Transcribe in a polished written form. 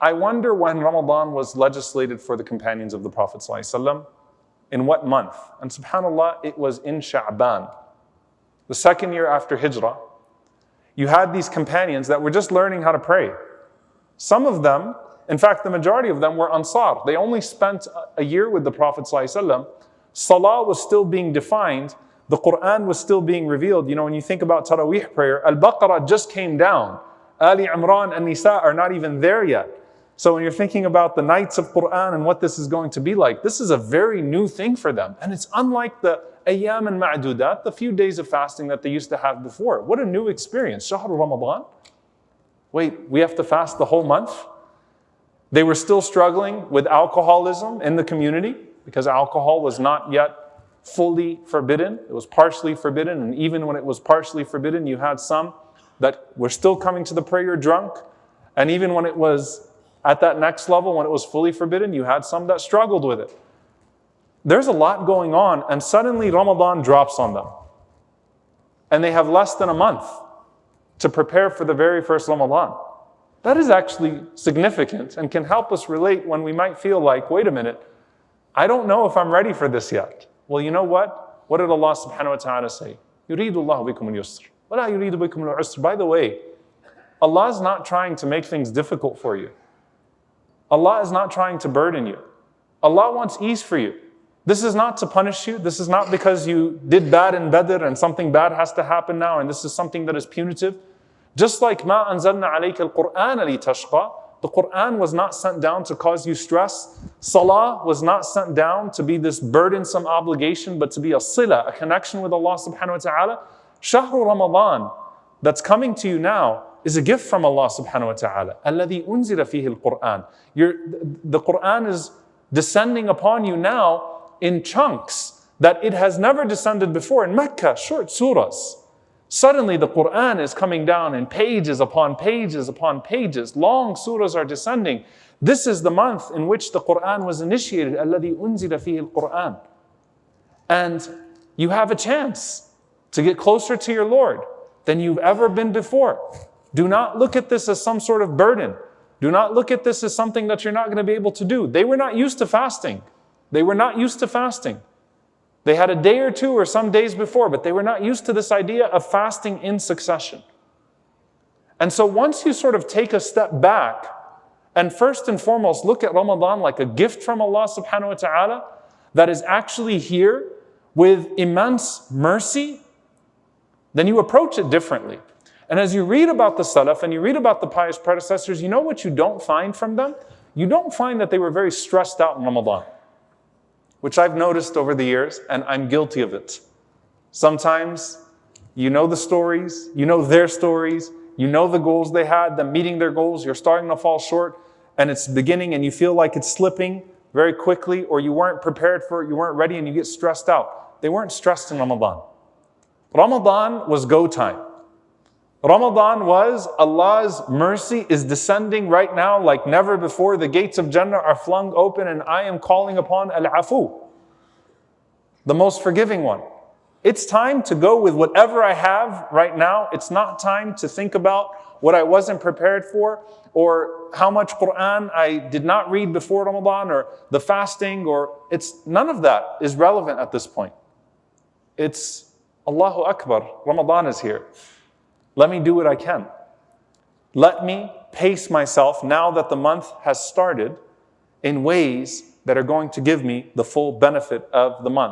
I wonder when Ramadan was legislated for the companions of the Prophet ﷺ, in what month? And subhanAllah, it was in Sha'ban, the second year after Hijrah. You had these companions that were just learning how to pray. Some of them, in fact, the majority of them were Ansar. They only spent a year with the Prophet ﷺ. Salah was still being defined. The Quran was still being revealed. You know, when you think about Taraweeh prayer, Al-Baqarah just came down. Ali Imran and Nisa are not even there yet. So when you're thinking about the nights of Quran and what this is going to be like, this is a very new thing for them. And it's unlike the ayyam and ma'dudat, the few days of fasting that they used to have before. What a new experience. Shahr Ramadan. Wait, we have to fast the whole month? They were still struggling with alcoholism in the community because alcohol was not yet fully forbidden. It was partially forbidden. And even when it was partially forbidden, you had some that were still coming to the prayer drunk. And even when it was at that next level, when it was fully forbidden, you had some that struggled with it. There's a lot going on, and suddenly Ramadan drops on them. And they have less than a month to prepare for the very first Ramadan. That is actually significant and can help us relate when we might feel like, wait a minute, I don't know if I'm ready for this yet. Well, you know what? What did Allah subhanahu wa ta'ala say? يُرِيدُ اللَّهُ بِكُمُ الْيُسْرِ وَلَا يُرِيدُ بِكُمُ الْعُسْرِ. By the way, Allah is not trying to make things difficult for you. Allah is not trying to burden you. Allah wants ease for you. This is not to punish you. This is not because you did bad in Badr and something bad has to happen now and this is something that is punitive. Just like مَا أَنزَلْنَا عَلَيْكَ الْقُرْآنَ لِتَشْقَى. The Quran was not sent down to cause you stress. Salah was not sent down to be this burdensome obligation, but to be a sila, a connection with Allah subhanahu wa ta'ala. Shahru Ramadan that's coming to you now is a gift from Allah subhanahu wa ta'ala. الَّذِي أُنزِلَ فِيهِ الْقُرْآنِ. The Quran is descending upon you now in chunks that it has never descended before. In Mecca, short surahs. Suddenly the Quran is coming down in pages upon pages upon pages. Long surahs are descending. This is the month in which the Quran was initiated. الَّذِي أُنزِلَ فِيهِ الْقُرْآنِ. And you have a chance to get closer to your Lord than you've ever been before. Do not look at this as some sort of burden. Do not look at this as something that you're not going to be able to do. They were not used to fasting. They were not used to fasting. They had a day or two or some days before, but they were not used to this idea of fasting in succession. And so once you sort of take a step back and first and foremost look at Ramadan like a gift from Allah subhanahu wa ta'ala that is actually here with immense mercy, then you approach it differently. And as you read about the Salaf and you read about the pious predecessors, you know what you don't find from them? You don't find that they were very stressed out in Ramadan, which I've noticed over the years, and I'm guilty of it. Sometimes you know the stories, you know their stories, you know the goals they had, them meeting their goals, you're starting to fall short, and it's beginning and you feel like it's slipping very quickly, or you weren't prepared for it, you weren't ready, and you get stressed out. They weren't stressed in Ramadan. Ramadan was go time. Ramadan was Allah's mercy is descending right now like never before. The gates of Jannah are flung open and I am calling upon Al-Afu, the most forgiving one. It's time to go with whatever I have right now. It's not time to think about what I wasn't prepared for or how much Quran I did not read before Ramadan or the fasting none of that is relevant at this point. It's Allahu Akbar, Ramadan is here. Let me do what I can. Let me pace myself now that the month has started in ways that are going to give me the full benefit of the month.